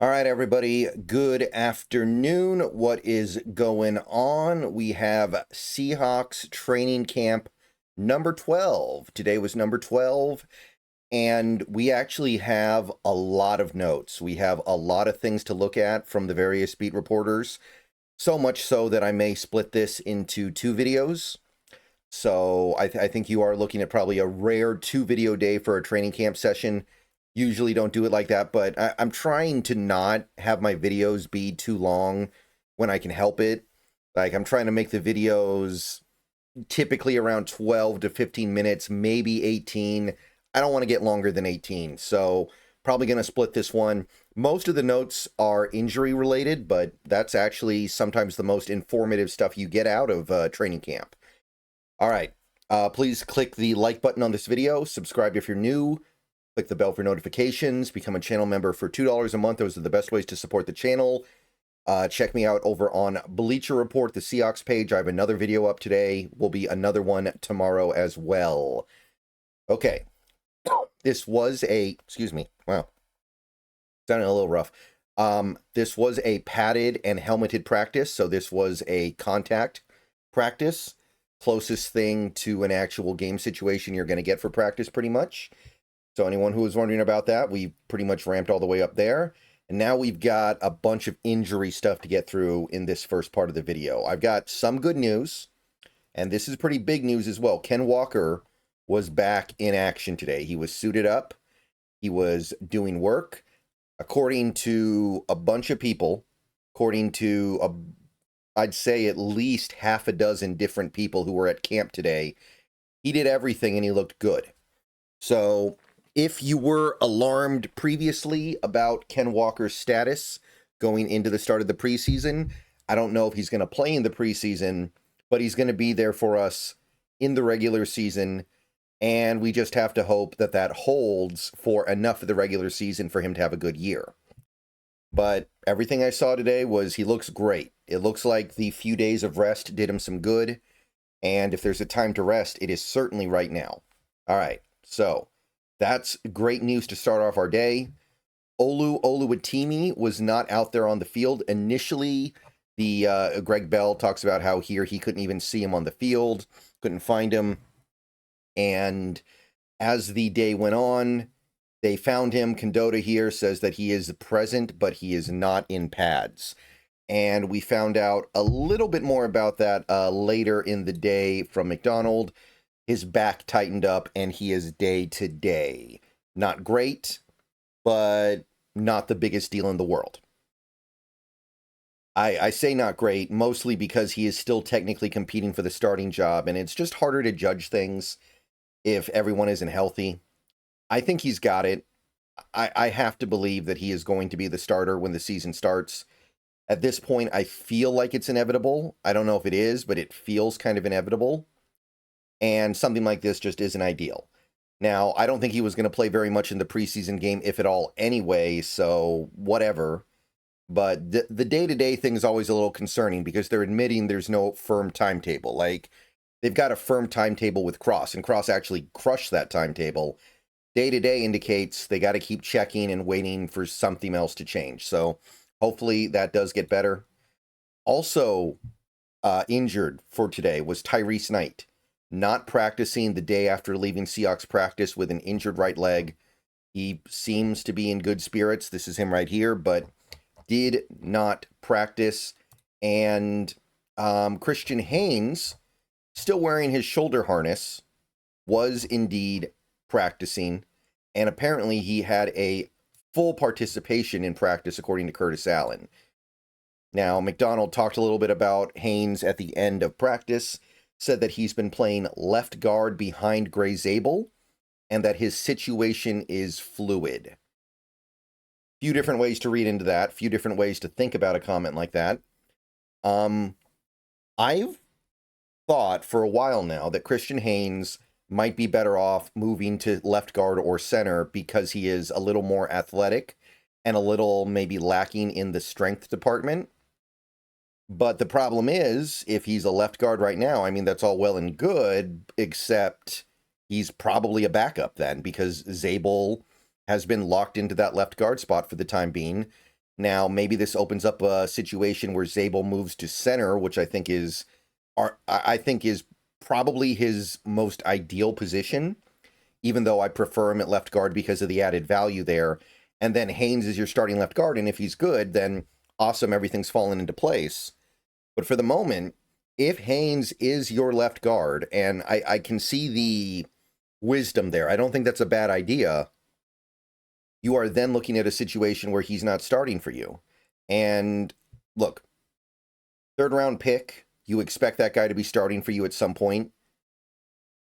All right, everybody. Good afternoon. What is going on? We have Seahawks training camp number 12. Today was number 12, and we actually have a lot of notes. We have a lot of things to look at from the various beat reporters, so much so that I may split this into two videos. So I think you are looking at probably a rare two-video day for a training camp session. Usually don't do it like that, but I'm trying to not have my videos be too long when I can help it. Like, I'm trying to make the videos typically around 12 to 15 minutes, maybe 18. I don't want to get longer than 18, so probably going to split this one. Most of the notes are injury related, but that's actually sometimes the most informative stuff you get out of training camp. All right, please click the like button on this video, subscribe if you're new, click the bell for notifications, become a channel member for $2 a month. Those are the best ways to support the channel. Check me out over on Bleacher Report, the Seahawks page. I have another video up today. Will be another one tomorrow as well. Okay. This was a, excuse me, wow, sounding a little rough. This was a padded and helmeted practice, so this was a contact practice. Closest thing to an actual game situation you're going to get for practice, pretty much. So anyone who was wondering about that, we pretty much ramped all the way up there. And now we've got a bunch of injury stuff to get through in this first part of the video. I've got some good news, and this is pretty big news as well. Ken Walker was back in action today. He was suited up. He was doing work. According to a bunch of people, according to, I'd say at least half a dozen different people who were at camp today, he did everything and he looked good. So if you were alarmed previously about Ken Walker's status going into the start of the preseason, I don't know if he's going to play in the preseason, but he's going to be there for us in the regular season, and we just have to hope that that holds for enough of the regular season for him to have a good year. But everything I saw today was he looks great. It looks like the few days of rest did him some good, and if there's a time to rest, it is certainly right now. All right, so that's great news to start off our day. Olu Oluwatimi was not out there on the field. Initially, the Greg Bell talks about how he couldn't even see him on the field, couldn't find him. And as the day went on, they found him. Condota here says that he is present, but he is not in pads. And we found out a little bit more about that later in the day from Macdonald. His back tightened up, and he is day-to-day. Not great, but not the biggest deal in the world. I say not great, mostly because he is still technically competing for the starting job, and it's just harder to judge things if everyone isn't healthy. I think he's got it. I have to believe that he is going to be the starter when the season starts. At this point, I feel like it's inevitable. I don't know if it is, but it feels kind of inevitable. And something like this just isn't ideal. Now, I don't think he was going to play very much in the preseason game, if at all, anyway, so whatever. But the day-to-day thing is always a little concerning because they're admitting there's no firm timetable. Like, they've got a firm timetable with Cross, and Cross actually crushed that timetable. Day-to-day indicates they got to keep checking and waiting for something else to change. So hopefully that does get better. Also injured for today was Tyrice Knight. Not practicing the day after leaving Seahawks practice with an injured right leg. He seems to be in good spirits. This is him right here, but did not practice. And Christian Haynes, still wearing his shoulder harness, was indeed practicing. And apparently he had a full participation in practice, according to Curtis Allen. Now, Macdonald talked a little bit about Haynes at the end of practice, said that he's been playing left guard behind Gray Zabel, and that his situation is fluid. Few different ways to read into that, few different ways to think about a comment like that. I've thought for a while now that Christian Haynes might be better off moving to left guard or center because he is a little more athletic and a little maybe lacking in the strength department. But the problem is, if he's a left guard right now, I mean, that's all well and good, except he's probably a backup then, because Zabel has been locked into that left guard spot for the time being. Now, maybe this opens up a situation where Zabel moves to center, which I think is probably his most ideal position, even though I prefer him at left guard because of the added value there. And then Haynes is your starting left guard, and if he's good, then awesome, everything's fallen into place. But for the moment, if Haynes is your left guard, and I can see the wisdom there, I don't think that's a bad idea. You are then looking at a situation where he's not starting for you. And look, 3rd round pick, you expect that guy to be starting for you at some point.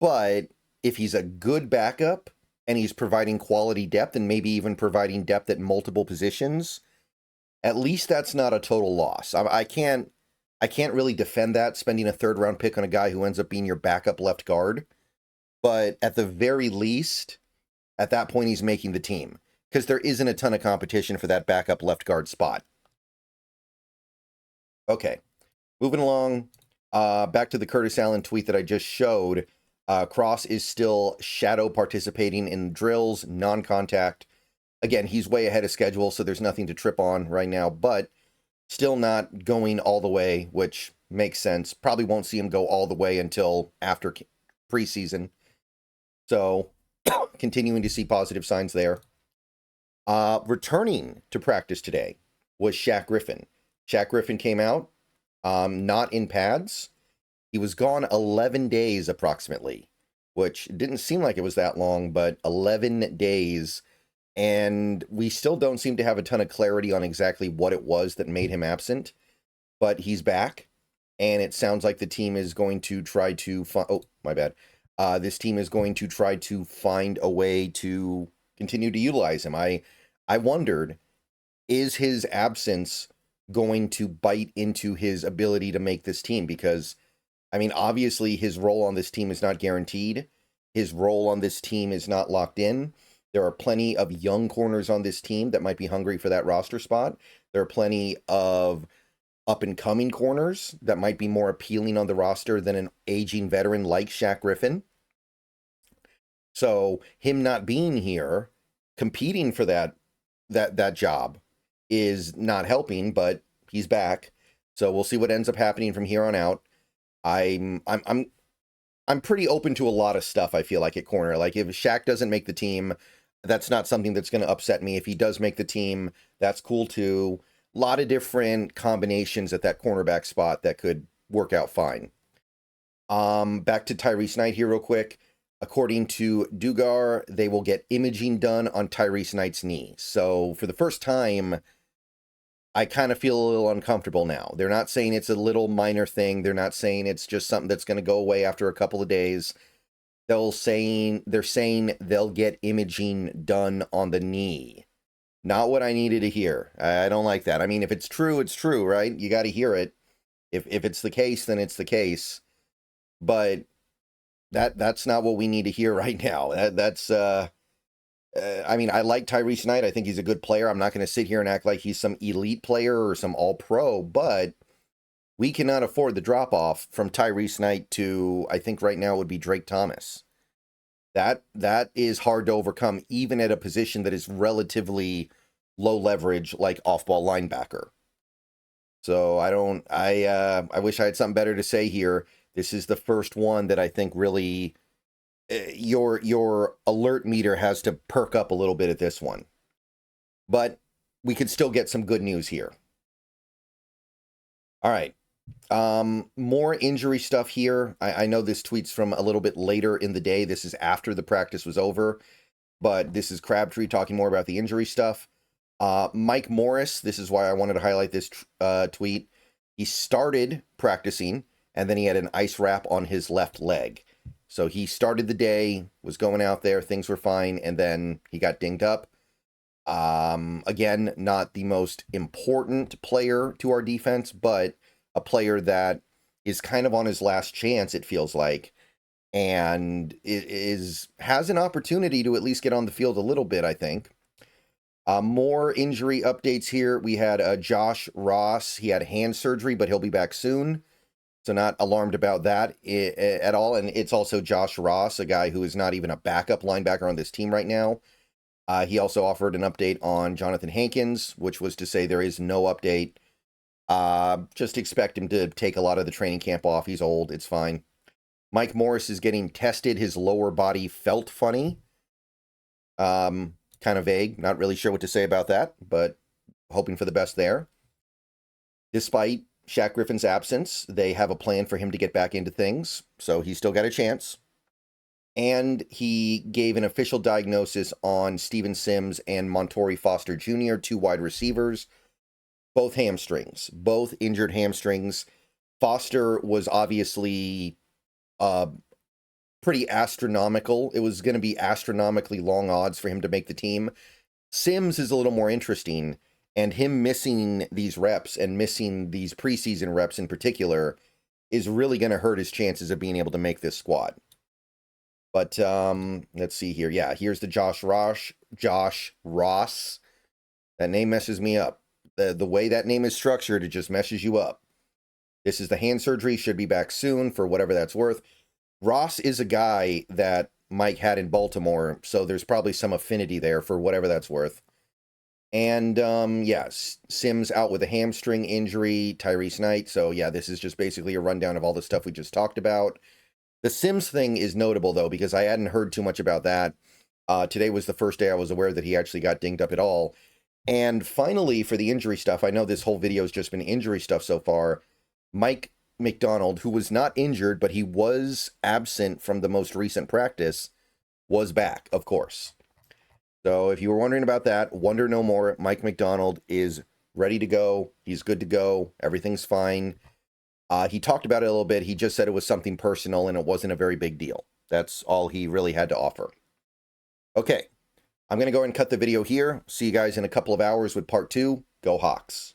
But if he's a good backup and he's providing quality depth and maybe even providing depth at multiple positions, at least that's not a total loss. I can't really defend that, spending a 3rd round pick on a guy who ends up being your backup left guard. But at the very least, at that point, he's making the team, because there isn't a ton of competition for that backup left guard spot. Okay, moving along, back to the Curtis Allen tweet that I just showed. Cross is still shadow participating in drills, non-contact. Again, he's way ahead of schedule, so there's nothing to trip on right now, but still not going all the way, which makes sense. Probably won't see him go all the way until after preseason. So, continuing to see positive signs there. Returning to practice today was Shaq Griffin. Shaq Griffin came out, not in pads. He was gone 11 days approximately, which didn't seem like it was that long, but 11 days. And we still don't seem to have a ton of clarity on exactly what it was that made him absent. But he's back, and it sounds like the team is going to try to oh, my bad. This team is going to try to find a way to continue to utilize him. I wondered, is his absence going to bite into his ability to make this team? Because, I mean, obviously his role on this team is not guaranteed. His role on this team is not locked in. There are plenty of young corners on this team that might be hungry for that roster spot. There are plenty of up-and-coming corners that might be more appealing on the roster than an aging veteran like Shaq Griffin. So him not being here, competing for that job, is not helping, but he's back. So we'll see what ends up happening from here on out. I'm pretty open to a lot of stuff, I feel like, at corner. Like, if Shaq doesn't make the team, that's not something that's going to upset me. If he does make the team, that's cool too. A lot of different combinations at that cornerback spot that could work out fine. Back to Tyrice Knight here real quick. According to Dugar, they will get imaging done on Tyrice Knight's knee. So for the first time, I kind of feel a little uncomfortable now. They're not saying it's a little minor thing. They're not saying it's just something that's going to go away after a couple of days. They're saying they'll get imaging done on the knee. Not what I needed to hear. I don't like that. I mean, if it's true, it's true, right? You got to hear it. If it's the case, then it's the case. But that's not what we need to hear right now. I mean, I like Tyrice Knight. I think he's a good player. I'm not going to sit here and act like he's some elite player or some all-pro, but we cannot afford the drop-off from Tyrice Knight to, I think right now, would be Drake Thomas. That is hard to overcome, even at a position that is relatively low leverage, like off-ball linebacker. So I wish I had something better to say here. This is the first one that I think really your alert meter has to perk up a little bit at this one. But we could still get some good news here. All right. More injury stuff here. I know this tweet's from a little bit later in the day. This is after the practice was over. But this is Crabtree talking more about the injury stuff. Mike Morris, this is why I wanted to highlight this tweet. He started practicing, and then he had an ice wrap on his left leg. So he started the day, was going out there, things were fine, and then he got dinged up. Again, not the most important player to our defense, but a player that is kind of on his last chance, it feels like, and has an opportunity to at least get on the field a little bit, I think. More injury updates here. We had Josh Ross. He had hand surgery, but he'll be back soon. So not alarmed about that at all. And it's also Josh Ross, a guy who is not even a backup linebacker on this team right now. He also offered an update on Jonathan Hankins, which was to say there is no update. Just expect him to take a lot of the training camp off. He's old. It's fine. Mike Morris is getting tested. His lower body felt funny. Kind of vague. Not really sure what to say about that, but hoping for the best there. Despite Shaq Griffin's absence, they have a plan for him to get back into things, so he's still got a chance. And he gave an official diagnosis on Steven Sims and Montori Foster Jr., 2 wide receivers, both hamstrings, both injured hamstrings. Foster was obviously pretty astronomical. It was going to be astronomically long odds for him to make the team. Sims is a little more interesting, and him missing these reps and missing these preseason reps in particular is really going to hurt his chances of being able to make this squad. But let's see here. Yeah, here's the Josh Ross. That name messes me up. The way that name is structured, it just messes you up. This is the hand surgery. Should be back soon for whatever that's worth. Ross is a guy that Mike had in Baltimore, so there's probably some affinity there for whatever that's worth. And, yes, Sims out with a hamstring injury, Tyrice Knight. So, yeah, this is just basically a rundown of all the stuff we just talked about. The Sims thing is notable, though, because I hadn't heard too much about that. Today was the first day I was aware that he actually got dinged up at all. And finally, for the injury stuff, I know this whole video has just been injury stuff so far. Mike Macdonald, who was not injured, but he was absent from the most recent practice, was back, of course. So if you were wondering about that, wonder no more. Mike Macdonald is ready to go. He's good to go. Everything's fine. He talked about it a little bit. He just said it was something personal and it wasn't a very big deal. That's all he really had to offer. Okay, I'm going to go ahead and cut the video here. See you guys in a couple of hours with part 2. Go Hawks.